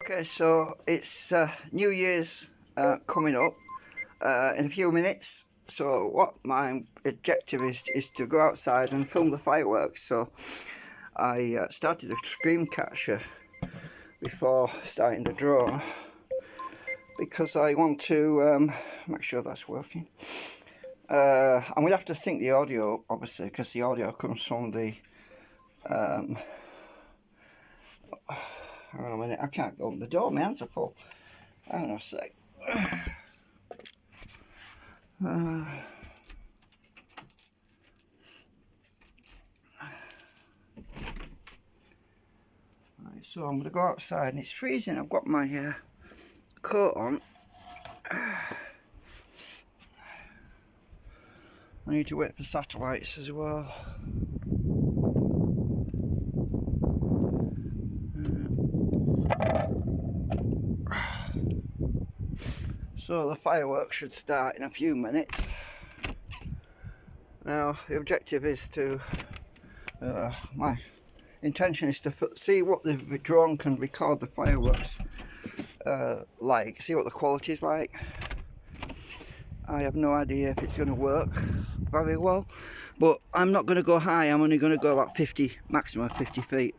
Okay, so it's New Year's coming up in a few minutes. So what my objective is to go outside and film the fireworks. So I started the screen catcher before starting the drone because I want to make sure that's working. I'm going to have to sync the audio, obviously, because the audio comes from the hang on a minute, I can't open the door, my hands are full. Hang on a sec. Right, so I'm going to go outside and it's freezing. I've got my coat on. I need to wait for satellites as well. So the fireworks should start in a few minutes. Now the objective is to, my intention is to see what the drone can record the fireworks like, see what the quality is like. I have no idea if it's going to work very well, but I'm not going to go high. I'm only going to go about 50, maximum 50 feet,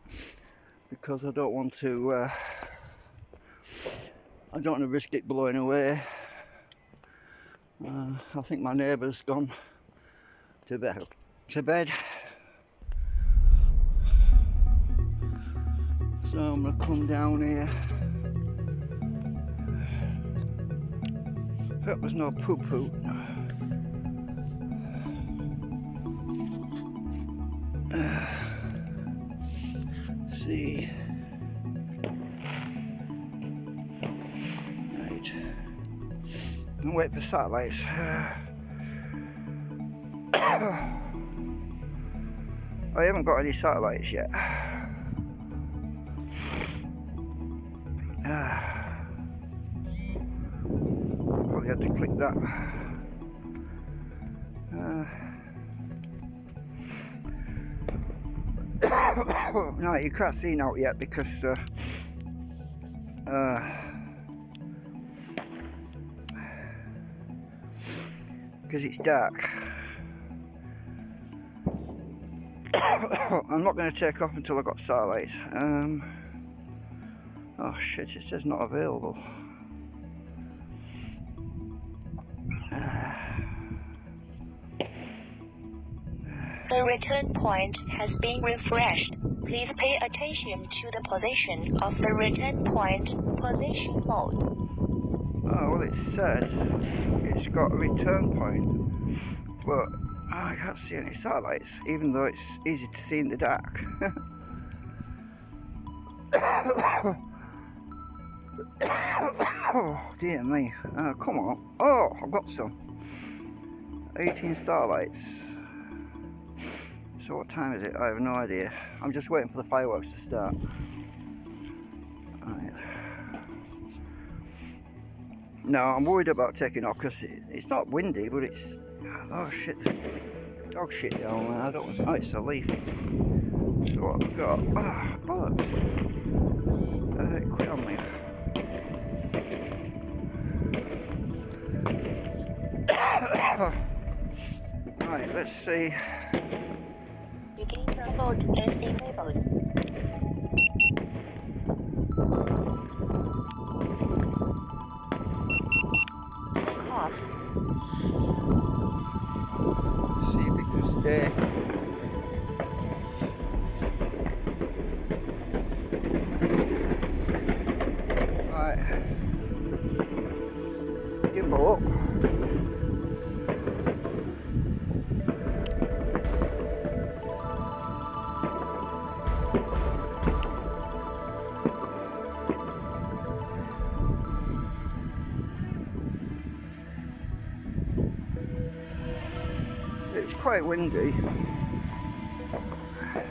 because I don't want to risk it blowing away. I think my neighbour's gone to bed. So I'm going to come down here. Hope there's no poo-poo. See. Right. And wait for satellites. I haven't got any satellites yet. Probably had to click that. No, you can't see now yet because it's dark. I'm not going to take off until I got satellites. Oh shit, it says not available. The return point has been refreshed. Please pay attention to the position of the return point position mode. Oh, well, it says it's got a return point, but I can't see any satellites, even though it's easy to see in the dark. Oh, dear me. Come on. Oh, I've got some. 18 starlights. So what time is it? I have no idea. I'm just waiting for the fireworks to start. Right. No, I'm worried about taking off because it's not windy, but it's... Oh shit. Dog shit down there. I don't want to... Oh, it's a leaf. So what have I got? Ah, bollocks. Quit on me. Right, let's see. Beginner mode is enabled. Take off. See if it can stay. Right. Gimble up. It's quite windy.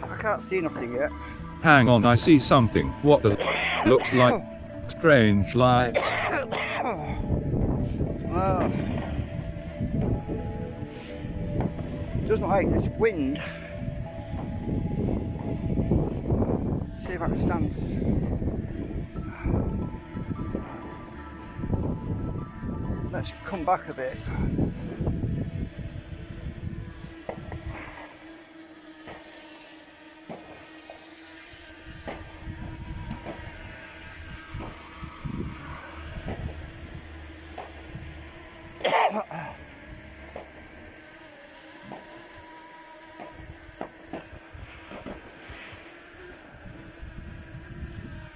I can't see nothing yet. Hang on, I see something. What the looks like strange lights. Oh. Doesn't like this wind. See if I can stand. let's come back a bit.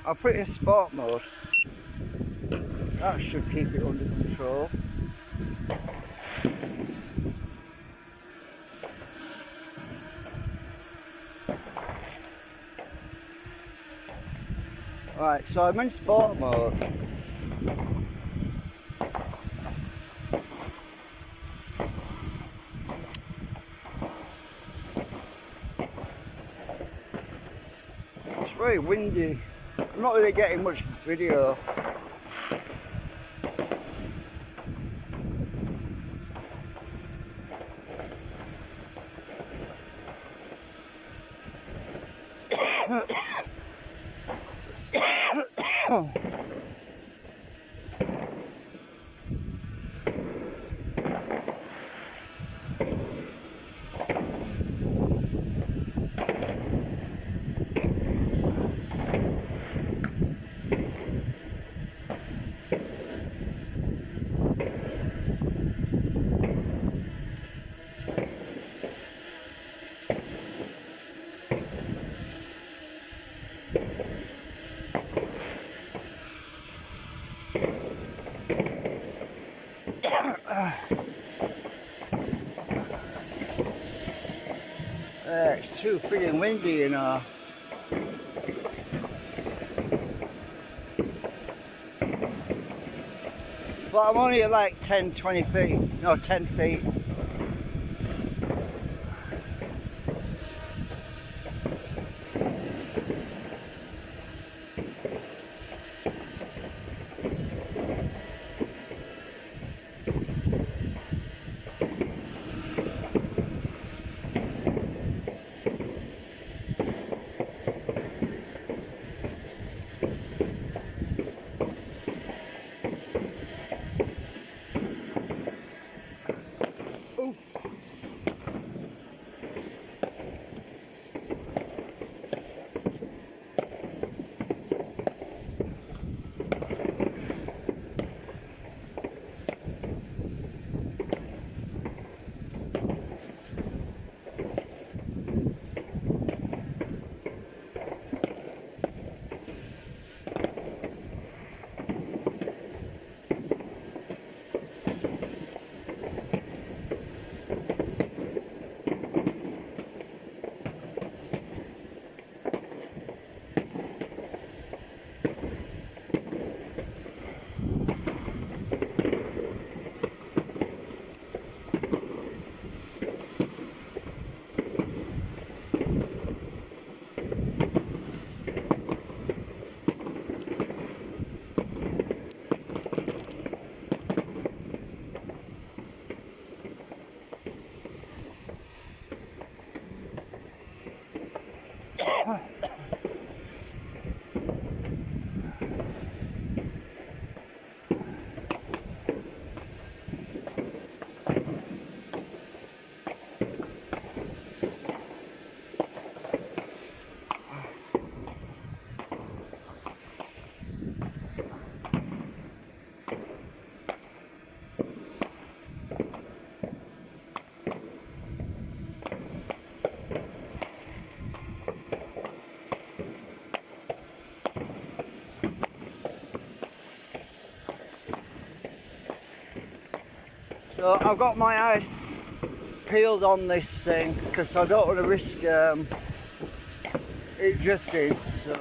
I'll put it in sport mode. That should keep it under control. Right, so I'm in sport mode. It's very windy. I'm not really getting much video. It's too freaking windy, you know. But I'm only at like 10, 20 feet. No, 10 feet. So I've got my eyes peeled on this thing because I don't want to risk it drifting. So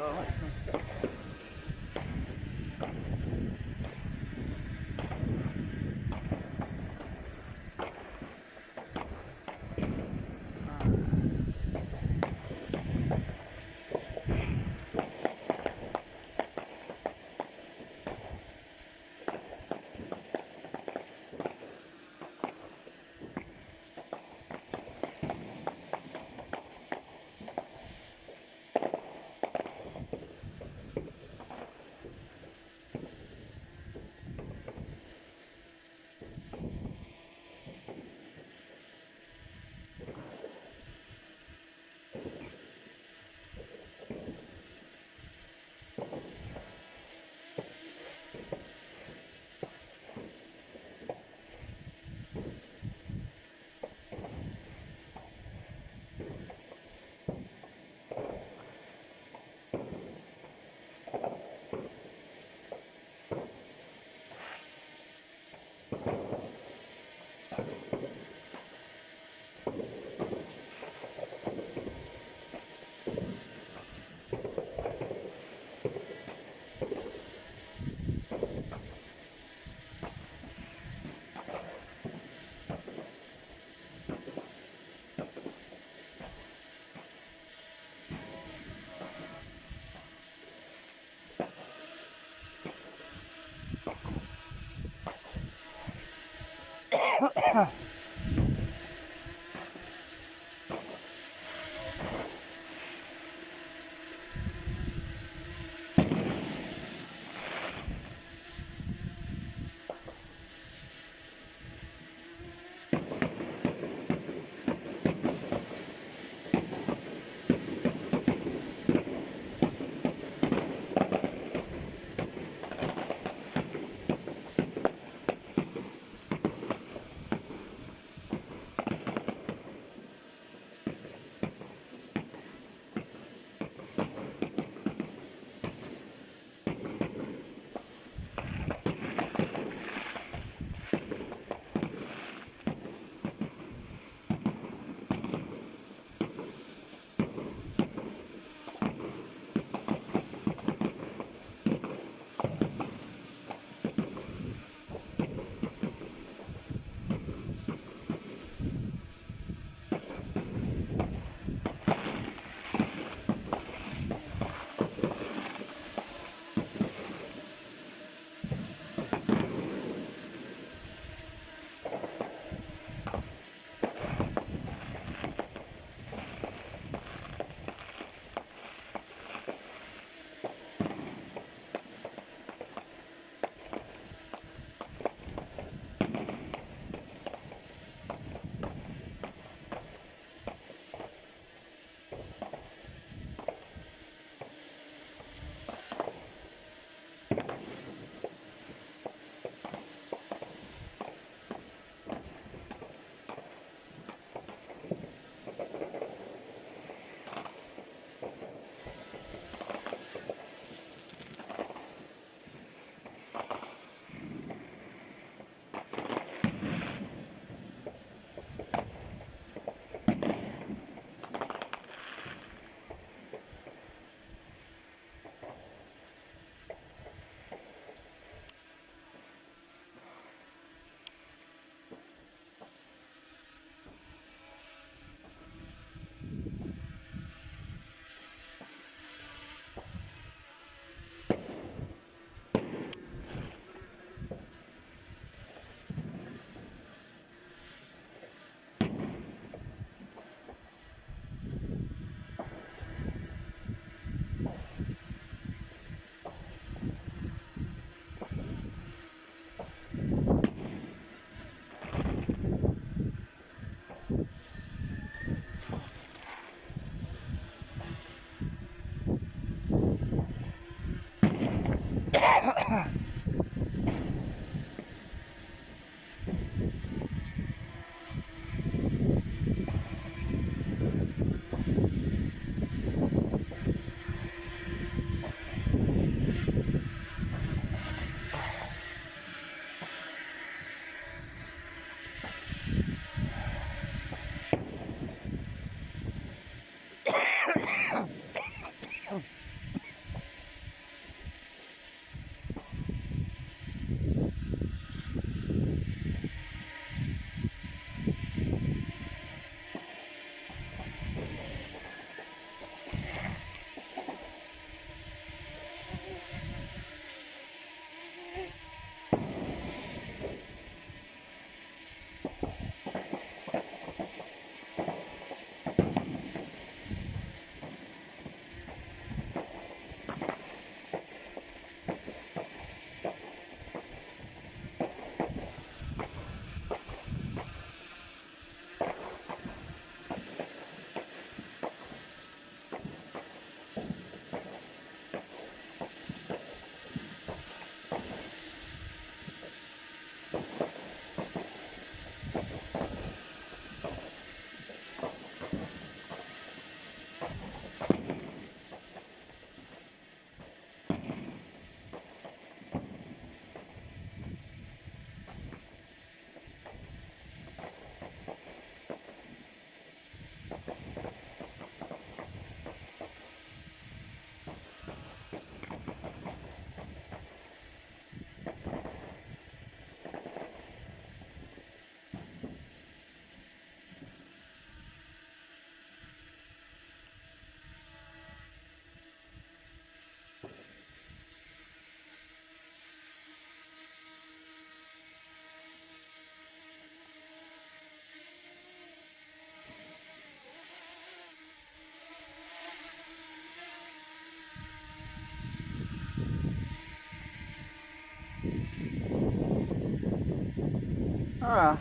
Ah,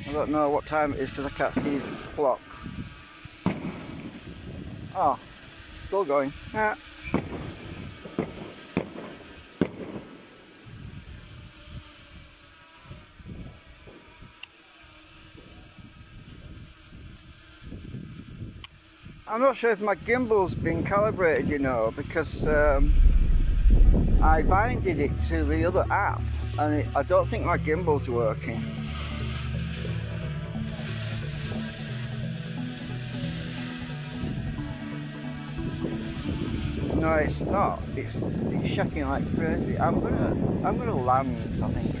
I don't know what time it is because I can't see the clock. Oh, still going. Ah. I'm not sure if my gimbal's been calibrated, you know, because I binded it to the other app and I don't think my gimbal's working. No, it's not. It's shaking like crazy. I'm gonna land, I think.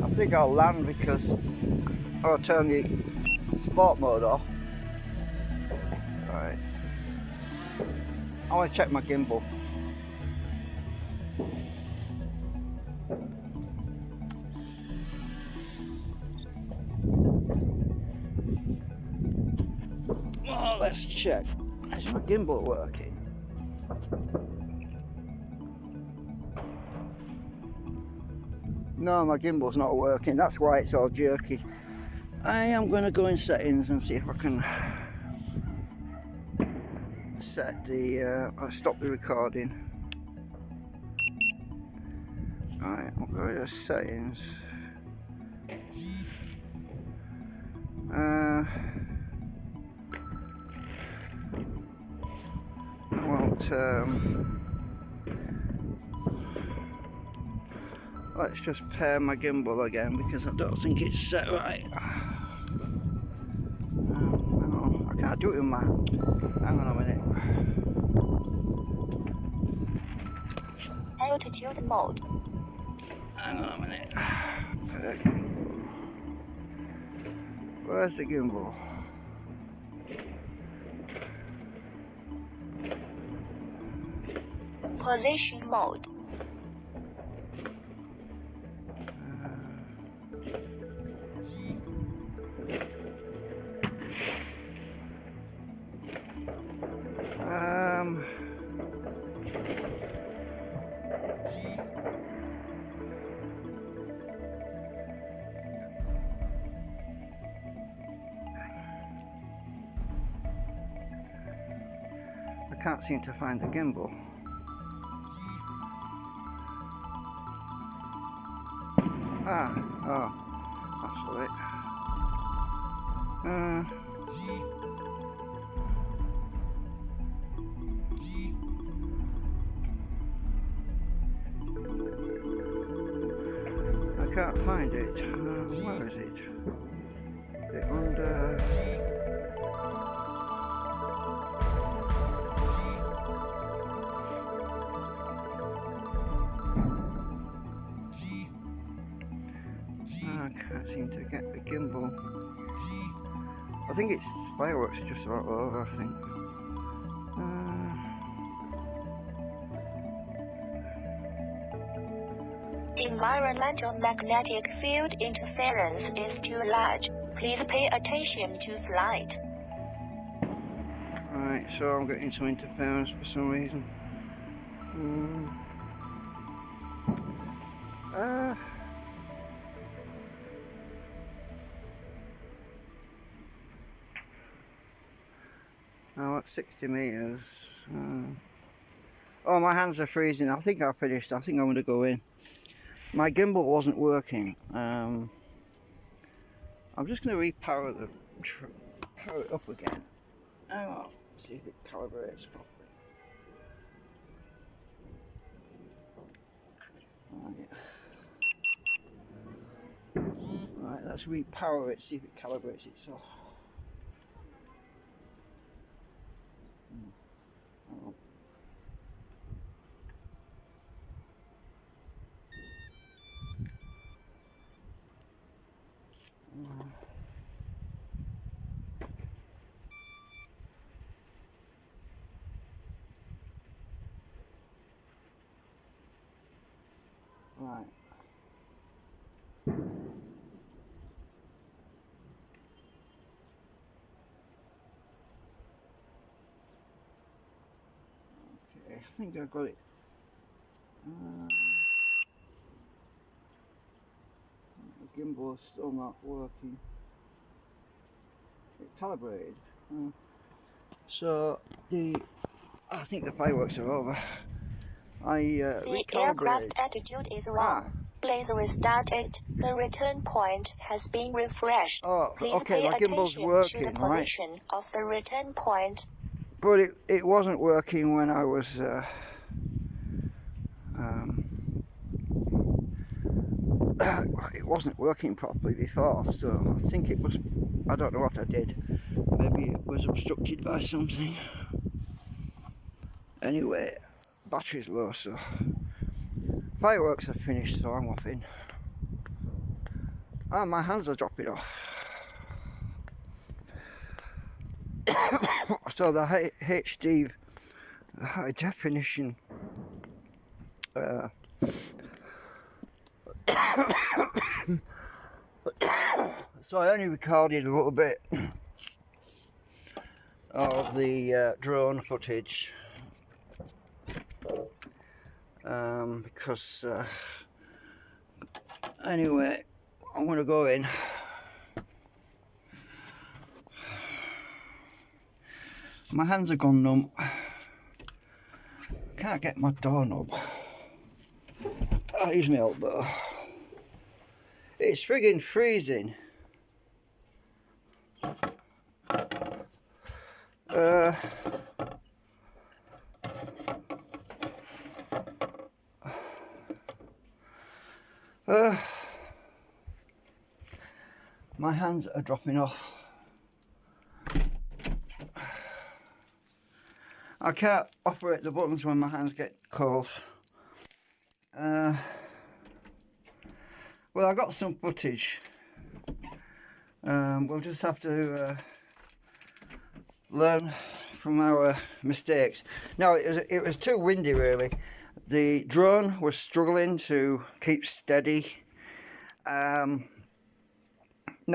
I think I'll land because I'll turn the sport mode off. Right. I want to check my gimbal. Oh, let's check. Is my gimbal working? No, my gimbal's not working. That's why it's all jerky. I am going to go in settings and see if I can set the... I'll stop the recording. Alright, I'll go to settings. I won't... let's just pair my gimbal again because I don't think it's set right. Hang on, I can't do it in my... Hang on a minute. Altitude mode. Hang on a minute. Where's the gimbal? Position mode. I can't seem to find the gimbal. Ah, oh, that's it. I can't find it. Where is it? Is it under... I can't seem to get the gimbal. I think it's fireworks just about over, I think. Environmental magnetic field interference is too large. Please pay attention to flight. Right, so I'm getting some interference for some reason. Now at 60 meters. Oh, my hands are freezing. I think I've finished. I think I'm going to go in. My gimbal wasn't working. I'm just going to repower power it up again. Hang on, see if it calibrates properly. Right, let's repower it, see if it calibrates itself. Right. Okay, I think I've got it. gimbal is still not working. It calibrated. So I think the fireworks are over. I The recalibrated. aircraft attitude is wrong. Please restart it. The return point has been refreshed. Oh, Please okay, pay my gimbal's attention to working, the right? position of the return point. But it wasn't working when I was it wasn't working properly before, so I think it was, I don't know what I did. Maybe it was obstructed by something. Anyway, battery's low, so fireworks are finished, so I'm off in. Ah, my hands are dropping off. So the HD, the high definition so I only recorded a little bit of the drone footage because anyway, I'm going to go in. My hands have gone numb. Can't get my doorknob. I'll use my elbow. It's friggin' freezing. My hands are dropping off. I can't operate the buttons when my hands get cold. Well, I got some footage. We'll just have to learn from our mistakes. No, it was too windy really. The drone was struggling to keep steady. No,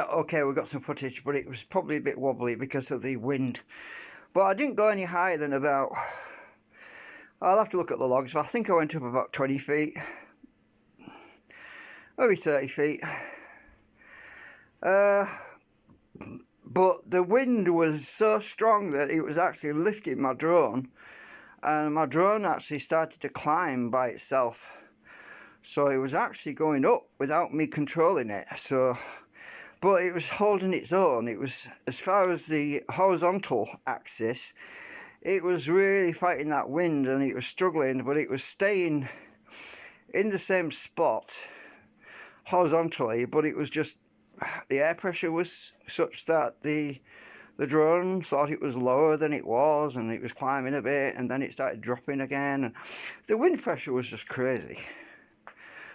okay, we got some footage, but it was probably a bit wobbly because of the wind. But I didn't go any higher than about, I'll have to look at the logs, but I think I went up about 20 feet. Maybe 30 feet. But the wind was so strong that it was actually lifting my drone. And my drone actually started to climb by itself. So it was actually going up without me controlling it. So, but it was holding its own. It was, as far as the horizontal axis, it was really fighting that wind and it was struggling, but it was staying in the same spot horizontally, but it was just, the air pressure was such that the drone thought it was lower than it was, and it was climbing a bit, and then it started dropping again, and the wind pressure was just crazy.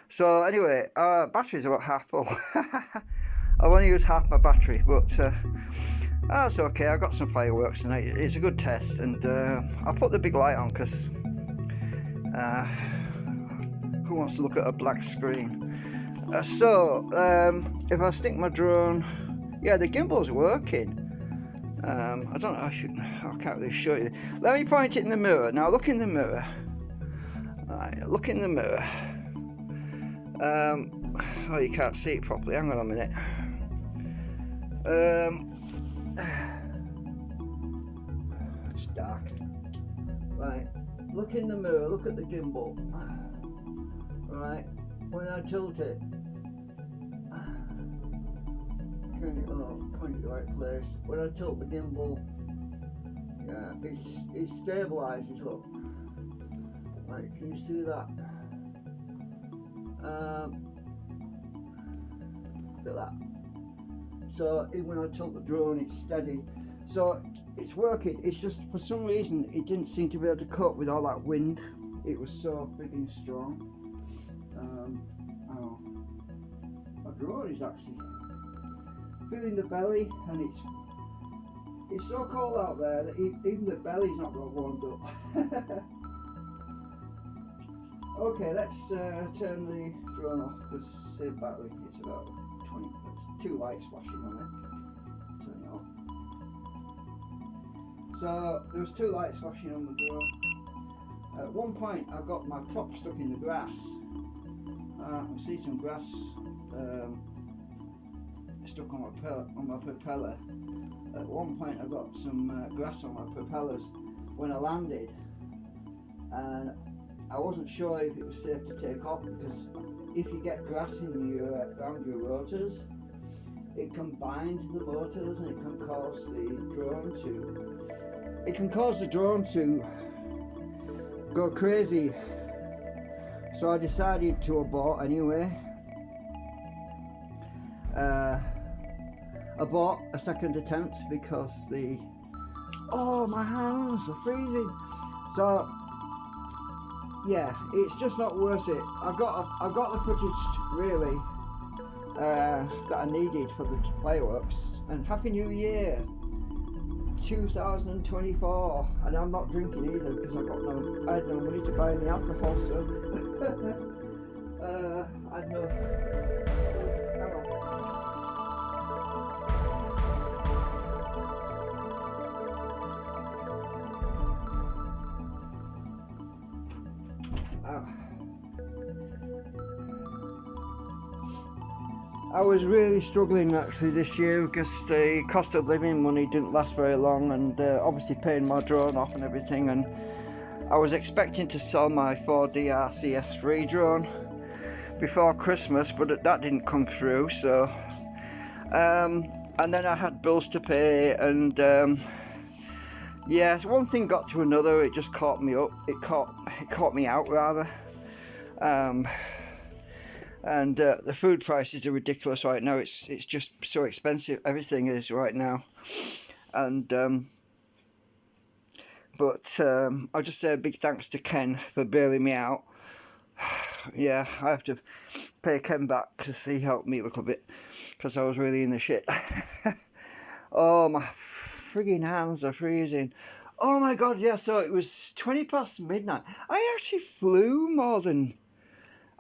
So anyway, our battery's about half full. I've only used half my battery, but that's okay. I got some fireworks tonight. It's a good test, and I put the big light on because who wants to look at a black screen? So if I stick my drone, yeah, the gimbal's working. I don't know. I can't really show you. Let me point it in the mirror. Now look in the mirror. Right, look in the mirror. Oh, you can't see it properly. Hang on a minute. It's dark. Right, look in the mirror. Look at the gimbal. Right, when I tilt it, point it the right place. When I tilt the gimbal, yeah, it stabilizes up. Right, can you see that? Look at that. So even when I tilt the drone, it's steady. So it's working. It's just for some reason it didn't seem to be able to cope with all that wind. It was so big and strong. My drone is actually feeling the belly, and it's so cold out there that even the belly's not got warmed up. Okay, let's turn the drone off because save battery. It's about 20. There's two lights flashing on it. Turn it on. So there's two lights flashing on the drone. At one point, I got my prop stuck in the grass. I can see some grass stuck on my propeller. At one point I got some grass on my propellers when I landed, and I wasn't sure if it was safe to take off, because if you get grass in your around your rotors, it can bind the motors and it can cause the drone to go crazy. So I decided to abort anyway. Abort a second attempt because my hands are freezing. So yeah, it's just not worth it. I got the footage really that I needed for the fireworks. And Happy New Year 2024. And I'm not drinking either because I had no money to buy any alcohol, so I had no. Hang on. I was really struggling actually this year because the cost of living money didn't last very long, and obviously paying my drone off and everything, and I was expecting to sell my 4DR CS3 drone before Christmas, but that didn't come through. So and then I had bills to pay, and yeah, one thing got to another. It just caught me up. It caught me out rather. And the food prices are ridiculous right now. It's just so expensive. Everything is right now. And but I'll just say a big thanks to Ken for bailing me out. Yeah, I have to pay Ken back because he helped me a little bit, because I was really in the shit. Oh, my frigging hands are freezing. Oh my god, yeah, so it was 20 past midnight. I actually flew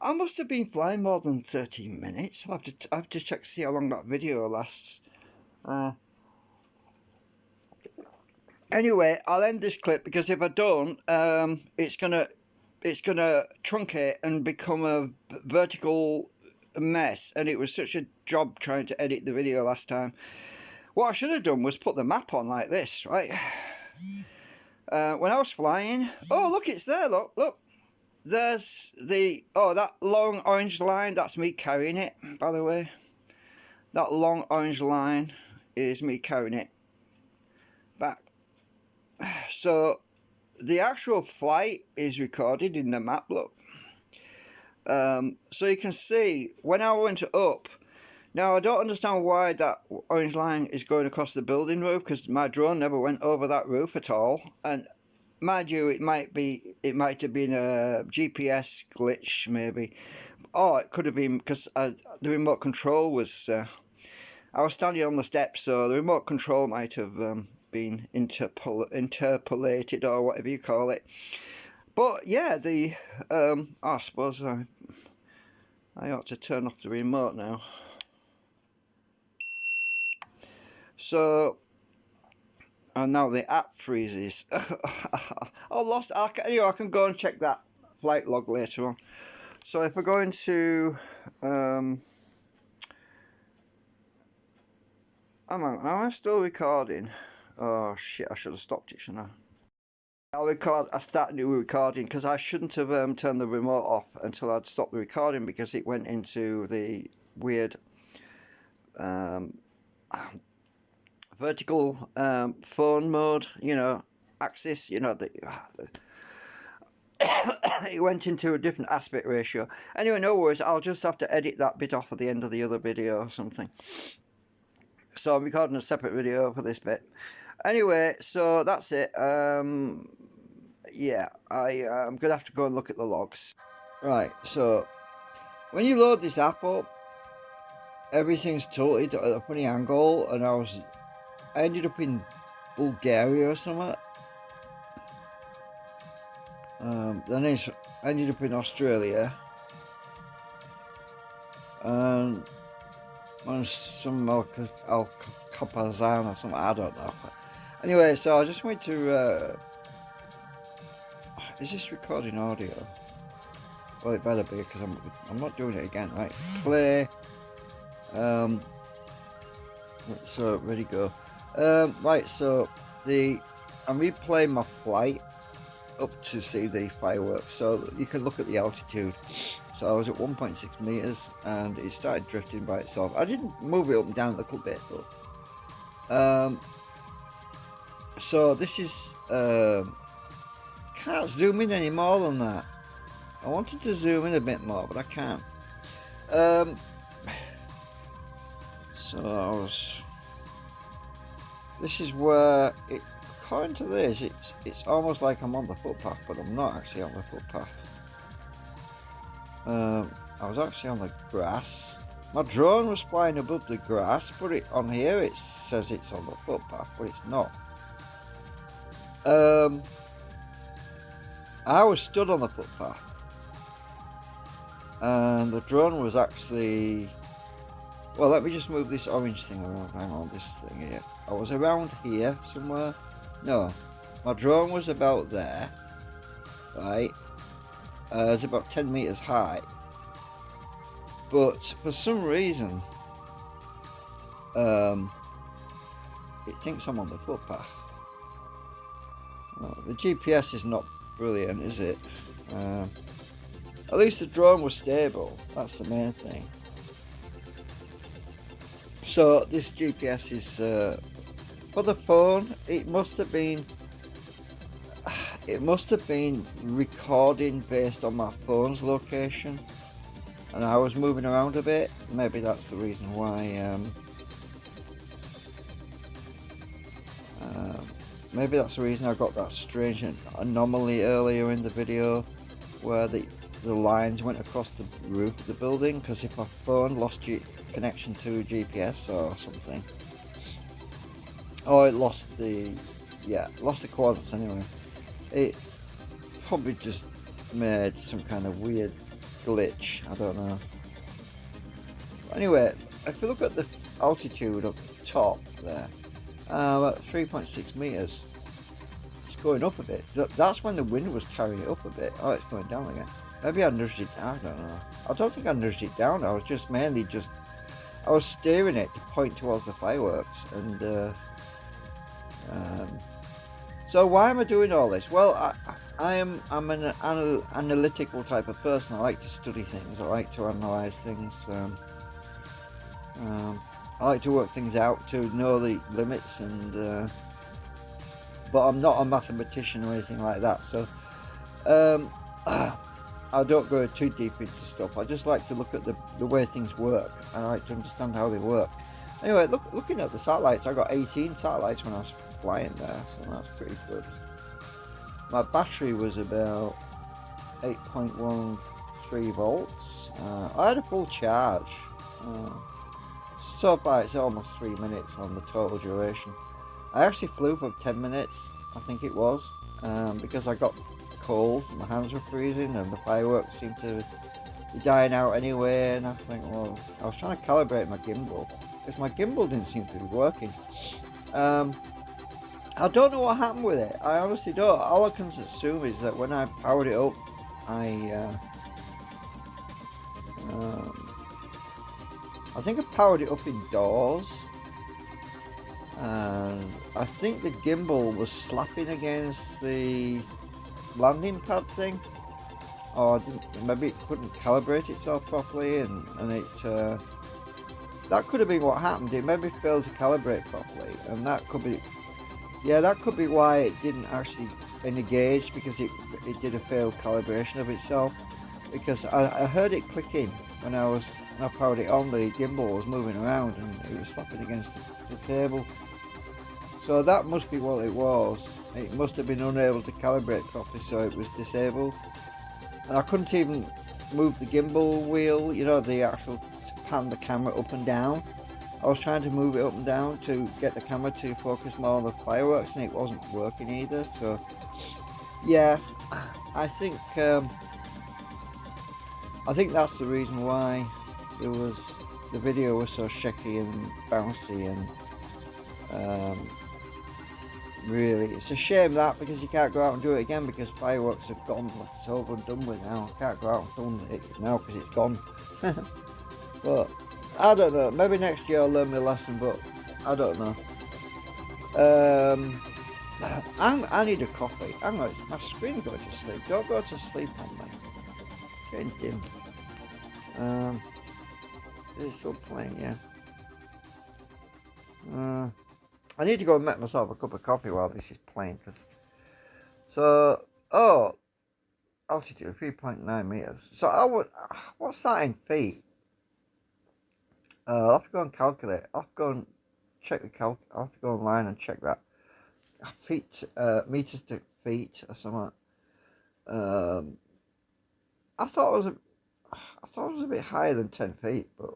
I must have been flying more than 13 minutes. I have to check to see how long that video lasts. Anyway, I'll end this clip, because if I don't, it's gonna truncate and become a vertical mess. And it was such a job trying to edit the video last time. What I should have done was put the map on like this, right? When I was flying, oh look, it's there. Look. There's that long orange line, that's me carrying it, by the way. That long orange line is me carrying it back. So the actual flight is recorded in the map, look. So you can see when I went up. Now I don't understand why that orange line is going across the building roof, because my drone never went over that roof at all. And mind you, it might have been a GPS glitch, maybe. Or it could have been because the remote control was... I was standing on the steps, so the remote control might have been interpolated, or whatever you call it. But yeah, I suppose I ought to turn off the remote now. So... and now the app freezes. Anyway, I can go and check that flight log later on. So if I go into am I still recording? Oh shit, I should have stopped it, shouldn't I? I start new recording, because I shouldn't have turned the remote off until I'd stopped the recording, because it went into the weird vertical phone mode, axis, it went into a different aspect ratio. Anyway, no worries, I'll just have to edit that bit off at the end of the other video or something. So I'm recording a separate video for this bit. Anyway, so that's it. Yeah, I'm gonna have to go and look at the logs. Right, so when you load this app up, everything's totally at a funny angle, and I ended up in Bulgaria or something. Then I ended up in Australia, and on some Alcapazan or something, I don't know. Anyway, so I just went to... is this recording audio? Well, it better be, because I'm not doing it again, right? Play. So ready go. Right, so I'm replaying my flight up to see the fireworks, so you can look at the altitude. So I was at 1.6 meters and it started drifting by itself. I didn't move it up and down a little bit though. So this is can't zoom in any more than that. I wanted to zoom in a bit more, but I can't. So this is where it, according to this, it's almost like I'm on the footpath, but I'm not actually on the footpath. I was actually on the grass. My drone was flying above the grass, but on here it says it's on the footpath, but it's not. I was stood on the footpath, and the drone was actually. Well, let me just move this orange thing around. Hang on, this thing here. I was around here somewhere. No, my drone was about there, right? It's about 10 meters high, but for some reason, it thinks I'm on the footpath. The GPS is not brilliant, is it? At least the drone was stable. That's the main thing. So this GPS is for the phone. It must have been recording based on my phone's location, and I was moving around a bit. Maybe that's the reason why. Maybe that's the reason I got that strange anomaly earlier in the video, where the lines went across the roof of the building, because if my phone lost connection to GPS or something, or it lost the coordinates anyway, it probably just made some kind of weird glitch. I don't know. But anyway, if you look at the altitude up top there, about 3.6 meters. It's going up a bit. That's when the wind was carrying it up a bit. Oh, it's going down again. Maybe I nudged it down. I don't know. I don't think I nudged it down. I was just mainly I was steering it to point towards the fireworks. And so why am I doing all this? Well, I'm an analytical type of person. I like to study things. I like to analyze things. I like to work things out to know the limits, and but I'm not a mathematician or anything like that. So I don't go too deep into stuff. I just like to look at the way things work. I like to understand how they work. Anyway, looking at the satellites, I got 18 satellites when I was flying there, so that's pretty good. My battery was about 8.13 volts. I had a full charge. So far it's almost 3 minutes on the total duration. I actually flew for 10 minutes, I think it was, because I got cold, my hands were freezing, and the fireworks seemed to be dying out anyway, and I think, well, I was trying to calibrate my gimbal, because my gimbal didn't seem to be working. I don't know what happened with it, I honestly don't. All I can assume is that when I powered it up, I think I powered it up indoors, and I think the gimbal was slapping against the landing pad thing, or maybe it couldn't calibrate itself properly, and it that could have been what happened. It maybe failed to calibrate properly, and that could be why it didn't actually engage, because it did a failed calibration of itself. Because I heard it clicking when I powered it on. The gimbal was moving around and it was slapping against the table. So that must be what it was. It must have been unable to calibrate properly, so it was disabled. And I couldn't even move the gimbal wheel, the actual to pan the camera up and down. I was trying to move it up and down to get the camera to focus more on the fireworks, and it wasn't working either. So yeah, I think that's the reason why the video was so shaky and bouncy, and really it's a shame that, because you can't go out and do it again, because fireworks have gone. It's over and done with now. I can't go out and film it now because it's gone. But I don't know, maybe next year I'll learn my lesson, but I don't know. I need a coffee. Hang on, my screen's going to sleep. Don't go to sleep on me. Getting dim. It's still playing, yeah. I need to go and make myself a cup of coffee while this is playing, so, altitude 3.9 meters. So what's that in feet? I'll have to go and calculate. I'll have to go and check I'll have to go online and check that. Feet, meters to feet or something. I thought it was a bit higher than 10 feet, but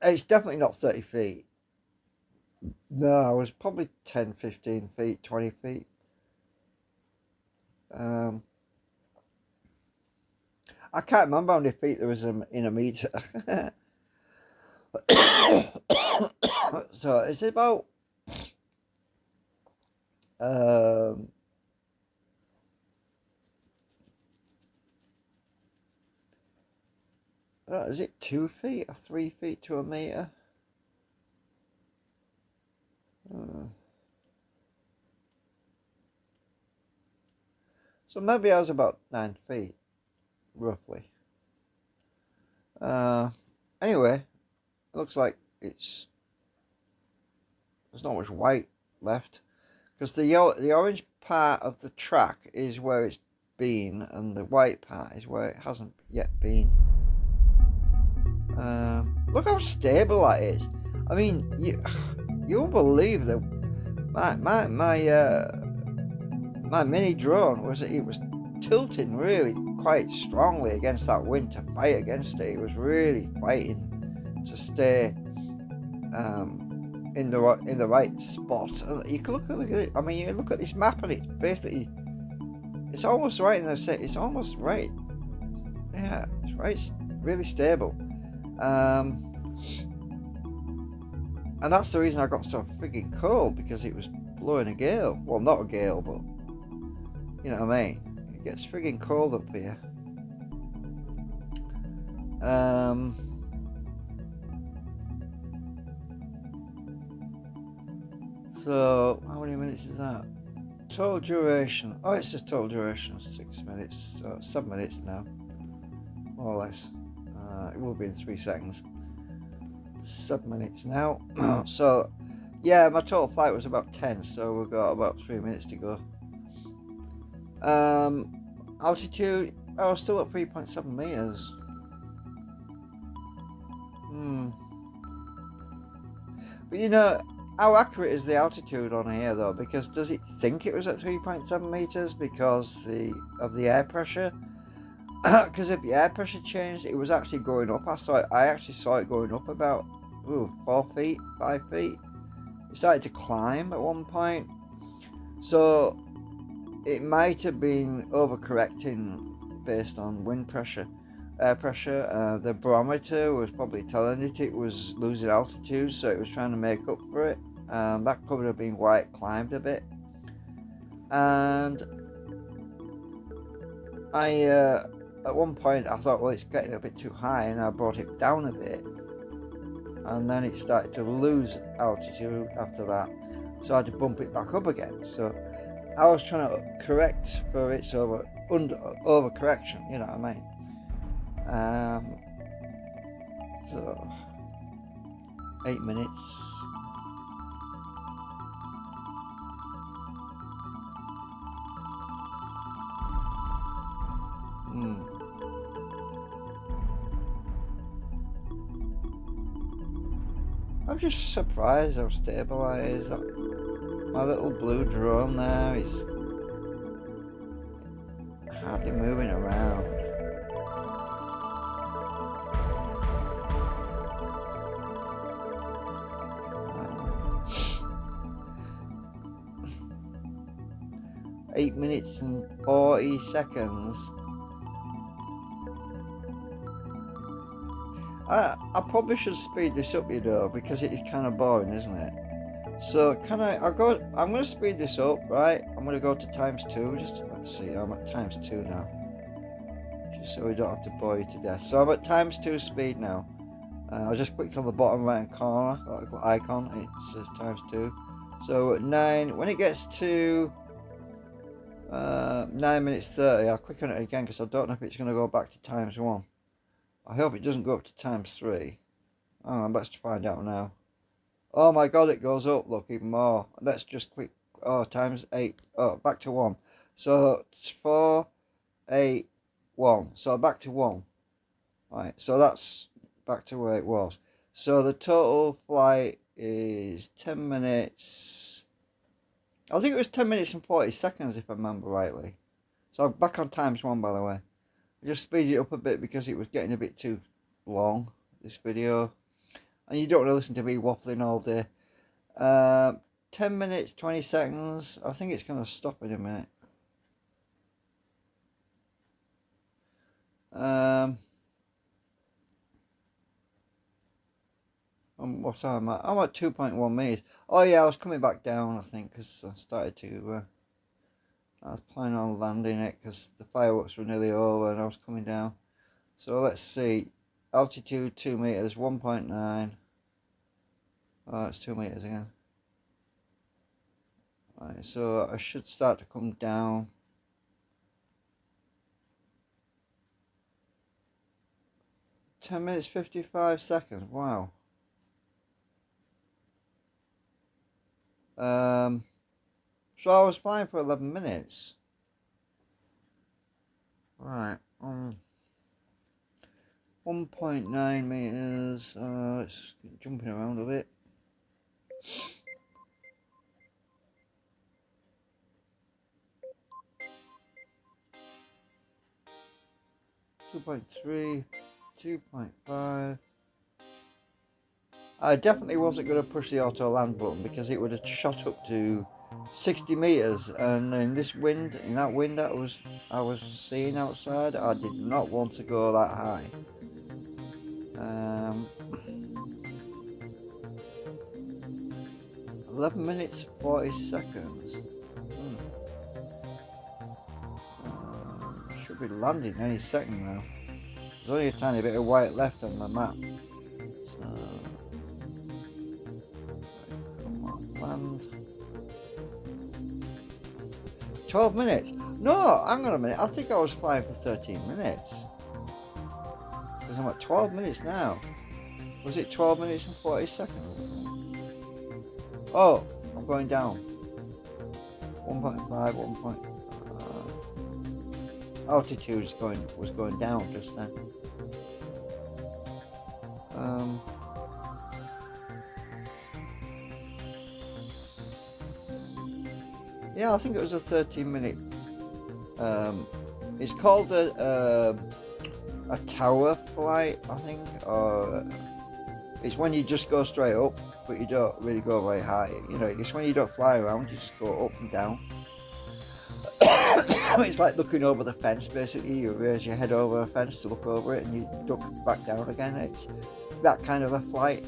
it's definitely not 30 feet. No, it was probably 10, 15 feet, 20 feet. I can't remember how many feet there was in a meter. So it's about is it 2 feet or 3 feet to a meter? So maybe I was about 9 feet, roughly. Anyway, it looks like there's not much white left, because the orange part of the track is where it's been, and the white part is where it hasn't yet been. Look how stable that is. I mean, you won't believe that my mini drone was tilting really quite strongly against that wind to fight against it. It was really fighting to stay in the right spot. You can look at it. I mean, you look at this map and it's basically almost right in the set. It's almost right. Yeah, it's right. It's really stable. And that's the reason I got so freaking cold, because it was blowing a gale. Well, not a gale, but you know what I mean. It gets frigging cold up here. So how many minutes is that? Total duration. Oh, it says total duration 6 minutes. So 7 minutes now, more or less. It will be in 3 seconds. 7 minutes now. So yeah, my total flight was about 10, so we've got about 3 minutes to go. Altitude, I was still at 3.7 meters. But you know, how accurate is the altitude on here though? Because does it think it was at 3.7 meters because of the air pressure? Because if the air pressure changed, it was actually going up. I actually saw it going up about 4 feet, 5 feet. It started to climb at one point. So it might have been overcorrecting based on wind pressure, air pressure. The barometer was probably telling it was losing altitude, so it was trying to make up for it. That could have been why it climbed a bit. And at one point I thought, well, it's getting a bit too high, and I brought it down a bit, and then it started to lose altitude after that, so I had to bump it back up again. So I was trying to correct for its overcorrection, you know what I mean? So 8 minutes. I'm just surprised how stable I is. My little blue drone there is hardly moving around. Uh, 8 minutes and 40 seconds. I probably should speed this up, you know, because it is kind of boring, isn't it? So I'm going to speed this up, right? I'm going to go to ×2, let's see, I'm at ×2 now. Just so we don't have to bore you to death. So I'm at ×2 speed now. I just clicked on the bottom right hand corner, that little icon, it says ×2. So at 9, when it gets to 9 minutes 30, I'll click on it again because I don't know if it's going to go back to ×1. I hope it doesn't go up to ×3. Hang on, let's find out now. Oh my god, it goes up, look, even more. Let's just click, oh, ×8, oh, back to 1. So it's 4, 8, 1. So back to 1. Right, so that's back to where it was. So the total flight is 10 minutes. I think it was 10 minutes and 40 seconds if I remember rightly. So I'm back on ×1, by the way. I just speeded it up a bit because it was getting a bit too long, this video. And you don't want to listen to me waffling all day. 10 minutes, 20 seconds. I think it's going to stop in a minute. What time am I? I'm at 2.1 meters. Oh yeah, I was coming back down, I think, because I started to... I was planning on landing it because the fireworks were nearly over and I was coming down. So let's see. Altitude 2 meters, 1.9. Oh, it's 2 meters again. Right, so I should start to come down. Ten minutes 55 seconds. Wow. So I was flying for 11 minutes. Right. 1.9 meters. It's jumping around a bit. 2.3, 2.5. I definitely wasn't going to push the auto land button because it would have shot up to 60 meters, and in this wind, in that wind that I was seeing outside, I did not want to go that high. 11 minutes 40 seconds. Should be landing any second now. There's only a tiny bit of white left on the map. So, come on, land. 12 minutes? No, hang on a minute. I think I was flying for 13 minutes. Because I'm at 12 minutes now. Was it 12 minutes and 40 seconds? Oh, I'm going down. 1.5, 1. Altitude was going down just then. Yeah, I think it was a 13-minute. It's called a tower flight, I think, or it's when you just go straight up, but you don't really go very high. You know, it's when you don't fly around, you just go up and down. It's like looking over the fence, basically. You raise your head over a fence to look over it and you duck back down again. It's that kind of a flight.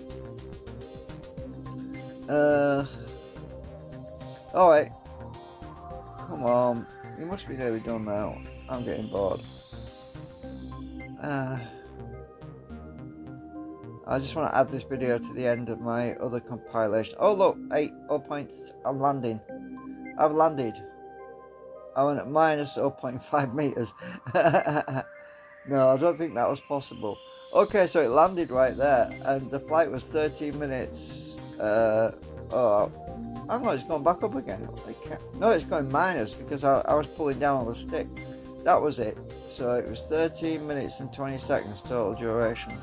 Alright. Come on. You must be nearly done now. I'm getting bored. I just want to add this video to the end of my other compilation. Oh look, 0 points. I'm landing. I've landed. I'm at minus 0.5 meters. No, I don't think that was possible. Okay, so it landed right there, and the flight was 13 minutes. Oh, hang on, it's gone back up again. No, it's going minus because I was pulling down on the stick. That was it. So it was 13 minutes and 20 seconds total duration.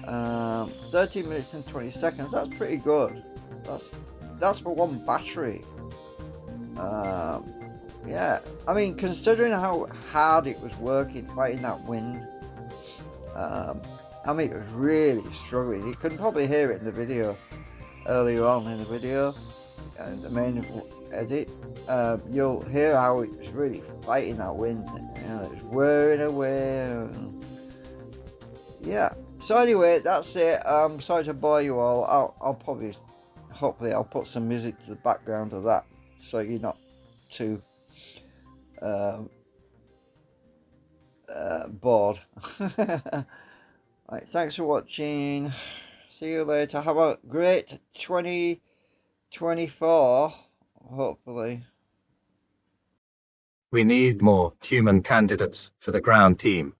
13 minutes and 20 seconds. That's pretty good. That's for one battery. Yeah, I mean, considering how hard it was working fighting that wind, I mean, it was really struggling. You can probably hear it in the video earlier on in the video, and the main edit. You'll hear how it was really fighting that wind. You know, it was whirring away. Yeah. So anyway, that's it. Sorry to bore you all. I'll probably, hopefully, I'll put some music to the background of that, so you're not too bored. Right, thanks for watching. See you later. Have a great 2024, hopefully. We need more human candidates for the ground team.